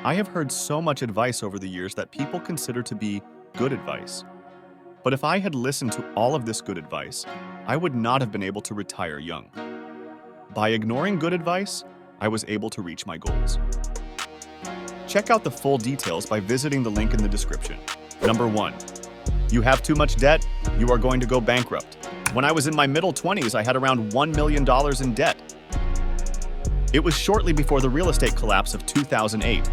I have heard so much advice over the years that people consider to be good advice. But if I had listened to all of this good advice, I would not have been able to retire young. By ignoring good advice, I was able to reach my goals. Check out the full details by visiting the link in the description. Number 1. You have too much debt, you are going to go bankrupt. When I was in my middle 20s, I had around $1 million in debt. It was shortly before the real estate collapse of 2008.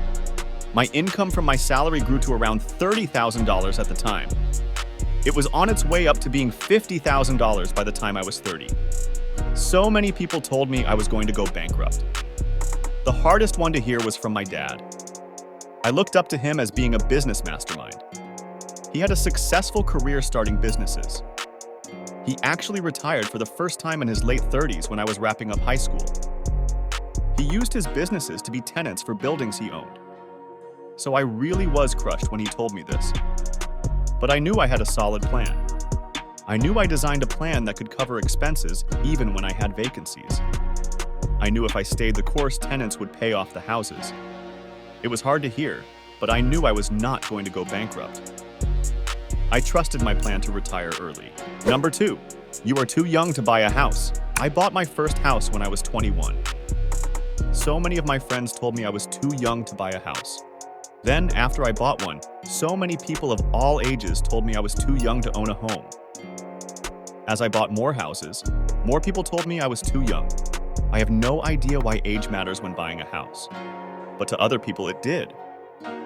My income from my salary grew to around $30,000 at the time. It was on its way up to being $50,000 by the time I was 30. So many people told me I was going to go bankrupt. The hardest one to hear was from my dad. I looked up to him as being a business mastermind. He had a successful career starting businesses. He actually retired for the first time in his late 30s when I was wrapping up high school. He used his businesses to be tenants for buildings he owned. So I really was crushed when he told me this. But I knew I had a solid plan. I knew I designed a plan that could cover expenses even when I had vacancies. I knew if I stayed the course, tenants would pay off the houses. It was hard to hear, but I knew I was not going to go bankrupt. I trusted my plan to retire early. Number 2, you are too young to buy a house. I bought my first house when I was 21. So many of my friends told me I was too young to buy a house. Then, after I bought one, so many people of all ages told me I was too young to own a home. As I bought more houses, more people told me I was too young. I have no idea why age matters when buying a house. But to other people, it did.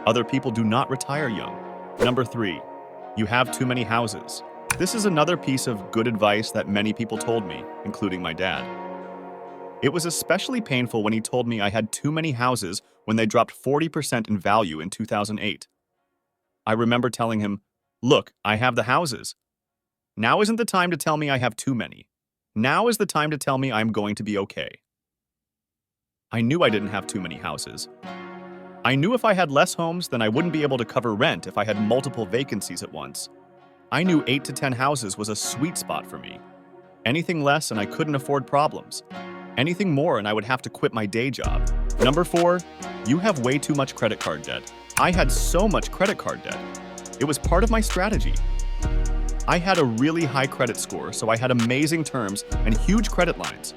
Other people do not retire young. Number 3, you have too many houses. This is another piece of good advice that many people told me, including my dad. It was especially painful when he told me I had too many houses when they dropped 40% in value in 2008. I remember telling him, "Look, I have the houses. Now isn't the time to tell me I have too many. Now is the time to tell me I'm going to be okay." I knew I didn't have too many houses. I knew if I had less homes, then I wouldn't be able to cover rent if I had multiple vacancies at once. I knew 8 to 10 houses was a sweet spot for me. Anything less and I couldn't afford problems. Anything more and I would have to quit my day job. Number 4, you have way too much credit card debt. I had so much credit card debt. It was part of my strategy. I had a really high credit score, so I had amazing terms and huge credit lines.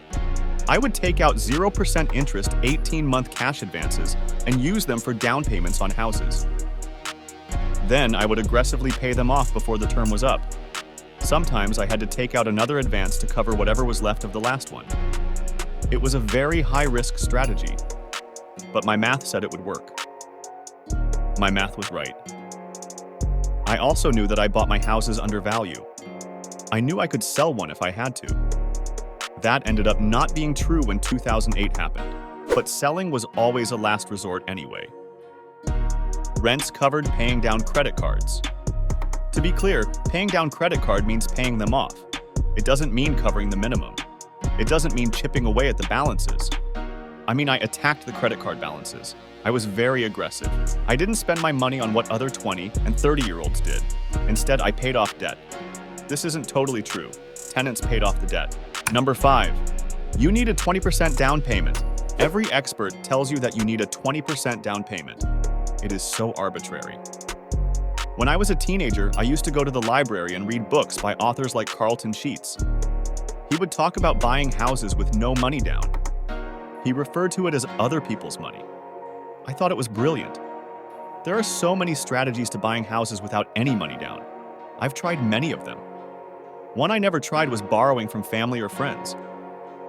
I would take out 0% interest 18-month cash advances and use them for down payments on houses. Then I would aggressively pay them off before the term was up. Sometimes I had to take out another advance to cover whatever was left of the last one. It was a very high-risk strategy, but my math said it would work. My math was right. I also knew that I bought my houses under value. I knew I could sell one if I had to. That ended up not being true when 2008 happened, but selling was always a last resort anyway. Rents covered paying down credit cards. To be clear, paying down credit card means paying them off. It doesn't mean covering the minimum. It doesn't mean chipping away at the balances. I mean, I attacked the credit card balances. I was very aggressive. I didn't spend my money on what other 20 and 30-year-olds did. Instead, I paid off debt. This isn't totally true. Tenants paid off the debt. Number 5, you need a 20% down payment. Every expert tells you that you need a 20% down payment. It is so arbitrary. When I was a teenager, I used to go to the library and read books by authors like Carlton Sheets. He would talk about buying houses with no money down. He referred to it as other people's money. I thought it was brilliant. There are so many strategies to buying houses without any money down. I've tried many of them. One I never tried was borrowing from family or friends.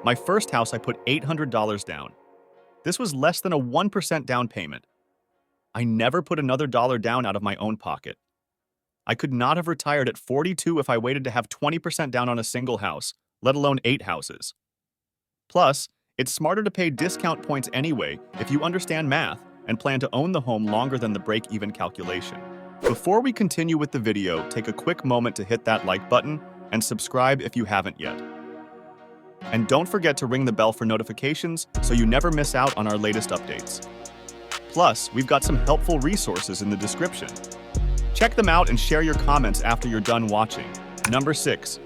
My first house, I put $800 down. This was less than a 1% down payment. I never put another dollar down out of my own pocket. I could not have retired at 42 if I waited to have 20% down on a single house, let alone 8 houses. Plus, it's smarter to pay discount points anyway if you understand math and plan to own the home longer than the break-even calculation. Before we continue with the video, take a quick moment to hit that like button and subscribe if you haven't yet. And don't forget to ring the bell for notifications so you never miss out on our latest updates. Plus, we've got some helpful resources in the description. Check them out and share your comments after you're done watching. Number 6,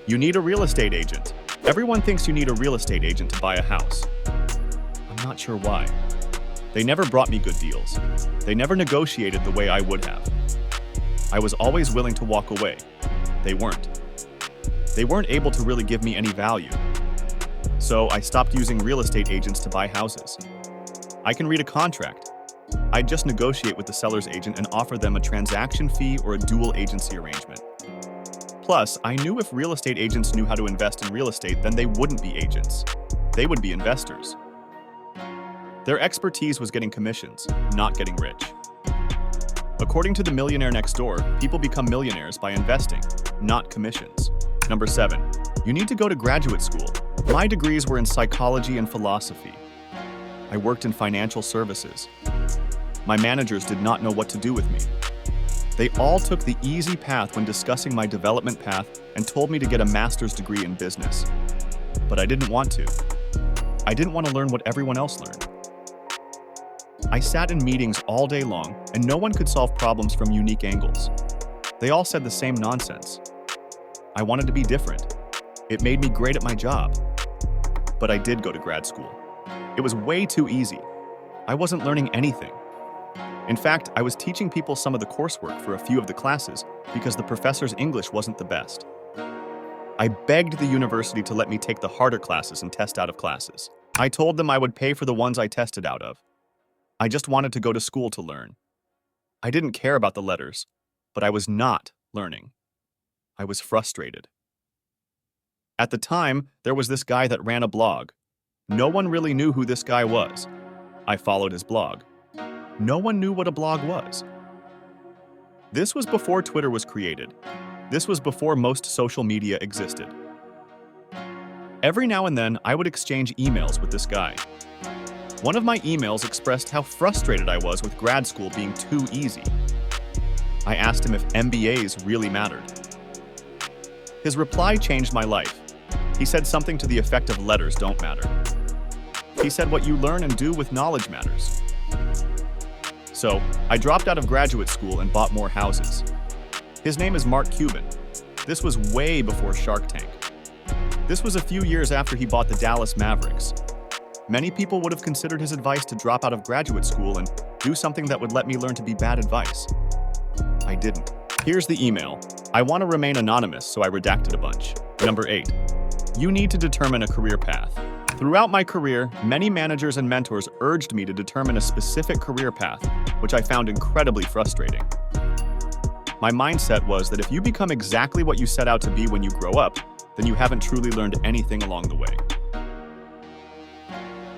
you need a real estate agent. Everyone thinks you need a real estate agent to buy a house. I'm not sure why. They never brought me good deals. They never negotiated the way I would have. I was always willing to walk away. They weren't. They weren't able to really give me any value. So I stopped using real estate agents to buy houses. I can read a contract. I'd just negotiate with the seller's agent and offer them a transaction fee or a dual agency arrangement. Plus, I knew if real estate agents knew how to invest in real estate, then they wouldn't be agents. They would be investors. Their expertise was getting commissions, not getting rich. According to The Millionaire Next Door, people become millionaires by investing, not commissions. Number 7, you need to go to graduate school. My degrees were in psychology and philosophy. I worked in financial services. My managers did not know what to do with me. They all took the easy path when discussing my development path and told me to get a master's degree in business. But I didn't want to. I didn't want to learn what everyone else learned. I sat in meetings all day long, and no one could solve problems from unique angles. They all said the same nonsense. I wanted to be different. It made me great at my job. But I did go to grad school. It was way too easy. I wasn't learning anything. In fact, I was teaching people some of the coursework for a few of the classes because the professor's English wasn't the best. I begged the university to let me take the harder classes and test out of classes. I told them I would pay for the ones I tested out of. I just wanted to go to school to learn. I didn't care about the letters, but I was not learning. I was frustrated. At the time, there was this guy that ran a blog. No one really knew who this guy was. I followed his blog. No one knew what a blog was. This was before Twitter was created. This was before most social media existed. Every now and then, I would exchange emails with this guy. One of my emails expressed how frustrated I was with grad school being too easy. I asked him if MBAs really mattered. His reply changed my life. He said something to the effect of letters don't matter. He said what you learn and do with knowledge matters. So, I dropped out of graduate school and bought more houses. His name is Mark Cuban. This was way before Shark Tank. This was a few years after he bought the Dallas Mavericks. Many people would have considered his advice to drop out of graduate school and do something that would let me learn to be bad advice. I didn't. Here's the email. I want to remain anonymous, so I redacted a bunch. Number 8. You need to determine a career path. Throughout my career, many managers and mentors urged me to determine a specific career path, which I found incredibly frustrating. My mindset was that if you become exactly what you set out to be when you grow up, then you haven't truly learned anything along the way.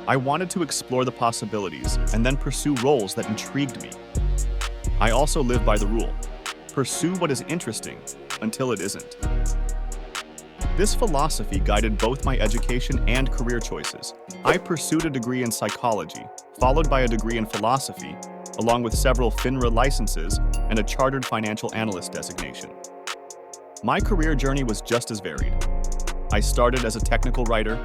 I wanted to explore the possibilities and then pursue roles that intrigued me. I also live by the rule: pursue what is interesting until it isn't. This philosophy guided both my education and career choices. I pursued a degree in psychology, followed by a degree in philosophy, along with several FINRA licenses and a chartered financial analyst designation. My career journey was just as varied. I started as a technical writer,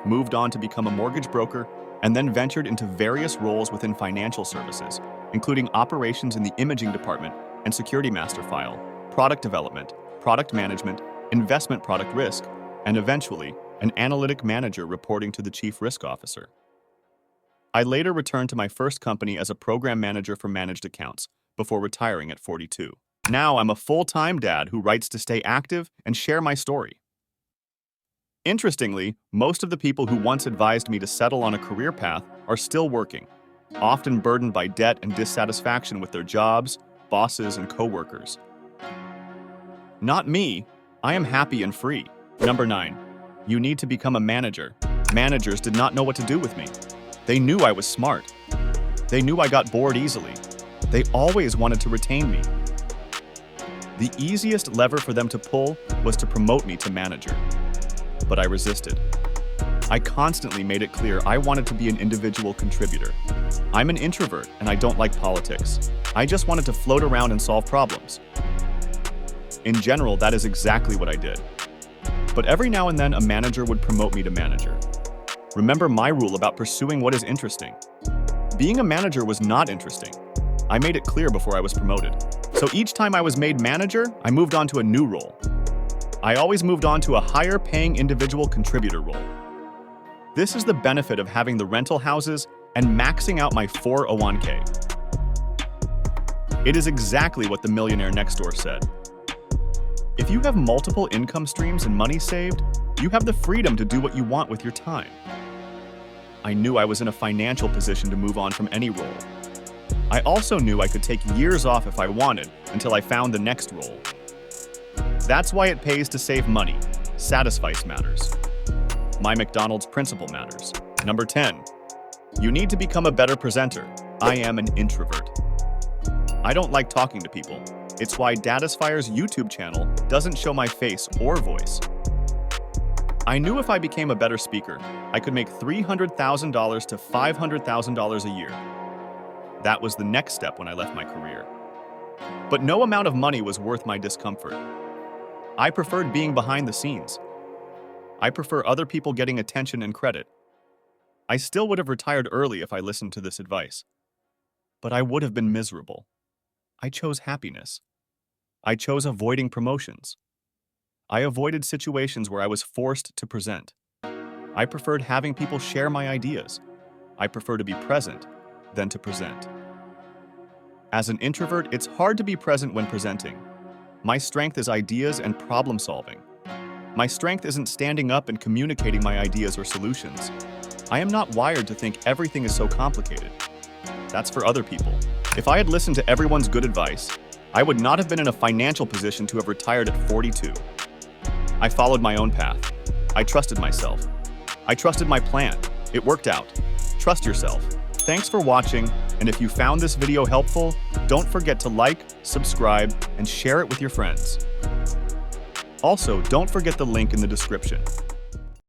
moved on to become a mortgage broker, and then ventured into various roles within financial services, including operations in the imaging department and security master file, product development, product management, investment product risk, and eventually, an analytic manager reporting to the chief risk officer. I later returned to my first company as a program manager for managed accounts, before retiring at 42. Now I'm a full-time dad who writes to stay active and share my story. Interestingly, most of the people who once advised me to settle on a career path are still working, often burdened by debt and dissatisfaction with their jobs, bosses, and coworkers. Not me. I am happy and free. Number 9. You need to become a manager. Managers did not know what to do with me. They knew I was smart. They knew I got bored easily. They always wanted to retain me. The easiest lever for them to pull was to promote me to manager. But I resisted. I constantly made it clear I wanted to be an individual contributor. I'm an introvert and I don't like politics. I just wanted to float around and solve problems. In general, that is exactly what I did. But every now and then, a manager would promote me to manager. Remember my rule about pursuing what is interesting. Being a manager was not interesting. I made it clear before I was promoted. So each time I was made manager, I moved on to a new role. I always moved on to a higher-paying individual contributor role. This is the benefit of having the rental houses and maxing out my 401k. It is exactly what the millionaire next door said. If you have multiple income streams and money saved, you have the freedom to do what you want with your time. I knew I was in a financial position to move on from any role. I also knew I could take years off if I wanted until I found the next role. That's why it pays to save money. Satisfice matters. My McDonald's principle matters. Number 10. You need to become a better presenter. I am an introvert. I don't like talking to people. It's why Datisfire's YouTube channel doesn't show my face or voice. I knew if I became a better speaker, I could make $300,000 to $500,000 a year. That was the next step when I left my career. But no amount of money was worth my discomfort. I preferred being behind the scenes. I prefer other people getting attention and credit. I still would have retired early if I listened to this advice. But I would have been miserable. I chose happiness. I chose avoiding promotions. I avoided situations where I was forced to present. I preferred having people share my ideas. I prefer to be present than to present. As an introvert, it's hard to be present when presenting. My strength is ideas and problem solving. My strength isn't standing up and communicating my ideas or solutions. I am not wired to think everything is so complicated. That's for other people. If I had listened to everyone's good advice, I would not have been in a financial position to have retired at 42. I followed my own path. I trusted myself. I trusted my plan. It worked out. Trust yourself. Thanks for watching, and if you found this video helpful, don't forget to like, subscribe, and share it with your friends. Also, don't forget the link in the description.